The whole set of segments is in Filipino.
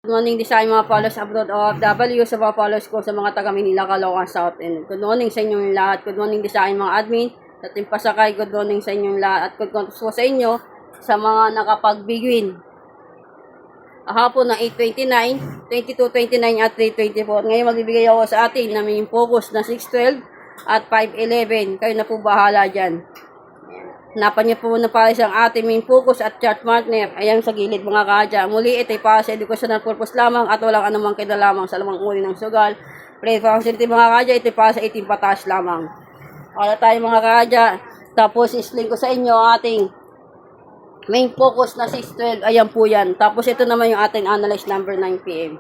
Good morning din sa mga followers abroad OFW, sa mga followers ko sa mga taga Manila, Caloocan South. And good morning sa inyong lahat. Good morning din sa aking mga admin, sa Team Pasakay. Good morning sa inyong lahat. At good morning po sa inyo sa mga nakapag-bigwin. Hapon na 8:29, 22:29 at 3:24. Ngayon magbibigay ako sa atin na may focus na 6:12 at 5:11. Kayo na po bahala dyan. Hanapan niyo po na para sa ating main focus at chart partner. Ayan sa gilid mga kaadya. Muli, ito'y para sa educational purpose lamang at walang anumang kinalaman sa lamang uri ng sugal. Play facility mga kaadya, ito'y para sa 18 pataas lamang. Para tayo mga kaadya. Tapos, isling ko sa inyo ating main focus na 612. Ayan po yan. Tapos, ito naman yung ating analyze number 9 PM.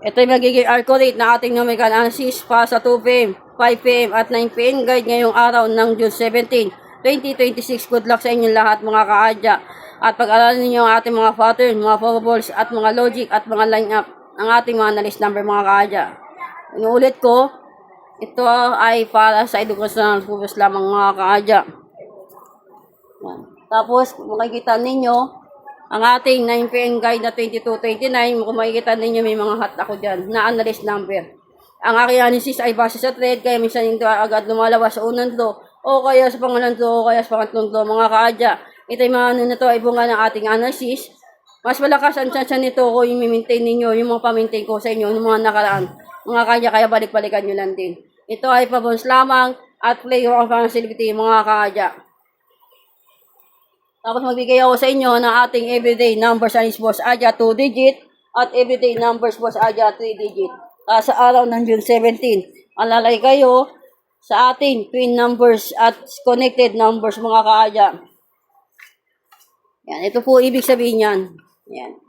Ito yung magiging accurate na ating numerical analysis para sa 2 PM, 5 PM at 9 PM guide ngayong araw ng June 17, 2026. Good luck sa inyong lahat mga kaadya. At pag-aralan ninyo ang ating mga pattern, mga probables at mga logic at mga line-up ng ating mga analysis number mga kaadya. Inuulit ko, ito ay para sa educational purpose lamang mga kaadya. Tapos, makikita ninyo ang ating 9 PM guide na 22-29, kung makikita ninyo may mga hot ako dyan na analyst number. Ang aking analysis ay base sa trade, kaya minsan yung agad lumalabas sa unang do, o kaya sa pangalan do, o kaya sa pangatlong do, mga kaadya. Ito yung mga ano na to ay bunga ng ating analysis. Mas malakas ang chance nito kung yung maintain ninyo, yung mga pa-maintain ko sa inyo, yung mga nakaraan. Mga kaadya, kaya balik-balikan nyo lang din. Ito ay pabons lamang at play yung facility mga kaadya. Tapos magbigay ako sa inyo ng ating everyday numbers and boss Adya 2 digit at everyday numbers boss Adya 3 digit. Sa araw ng June 17, alalay kayo sa ating twin numbers at connected numbers mga kaadya. Yan, ito po ibig sabihin yan. Yan.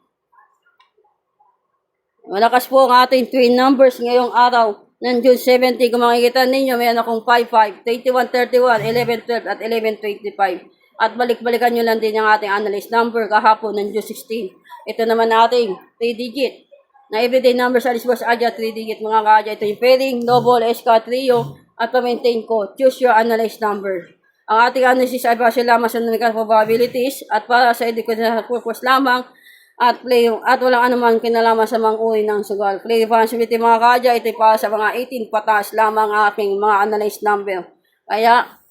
Malakas po ang ating twin numbers ngayong araw ng June 17. Kung makikita ninyo, may akong 55, 21, 31, 11, 12 at 11, 25. At balik-balikan nyo lang din yung ating analyst number kahapon ng June 16. Ito naman ating 3 digit na everyday numbers sa Boss Adya 3 digit mga kaadya. Ito yung pairing, double, SK, trio at pa-maintain ko. Choose your analyst number. Ang ating analysis ay base lamang sa numerical probabilities at para sa educational purpose lamang at play at walang anumang kinalaman sa mga uri ng sugal. Play responsibility mga kaadya. Ito para sa mga 18 pataas lamang aking mga analyst number. Kaya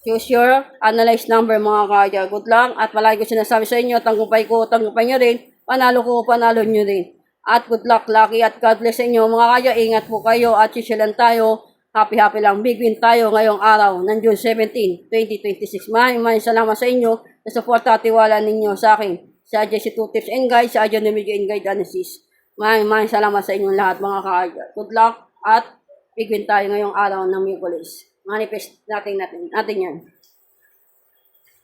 choose your analyze number mga kaadya. Good luck at palagi ko sinasabi sa inyo, tanggupay ko, tanggupay nyo rin, panalo ko, panalo nyo rin. At good luck, lucky at God bless sa inyo mga kaadya. Ingat po kayo at sisilan tayo. Happy lang, big win tayo ngayong araw ng June 17, 2026. Maraming salamat sa inyo sa support at tiwala ninyo sa akin. Sa Jesse 2 Tips and Guide, sa Adya Numerical and Guide Analysis. Maraming salamat sa inyong lahat mga kaadya. Good luck at big win tayo ngayong araw ng Miyerkules. Manifest natin yan.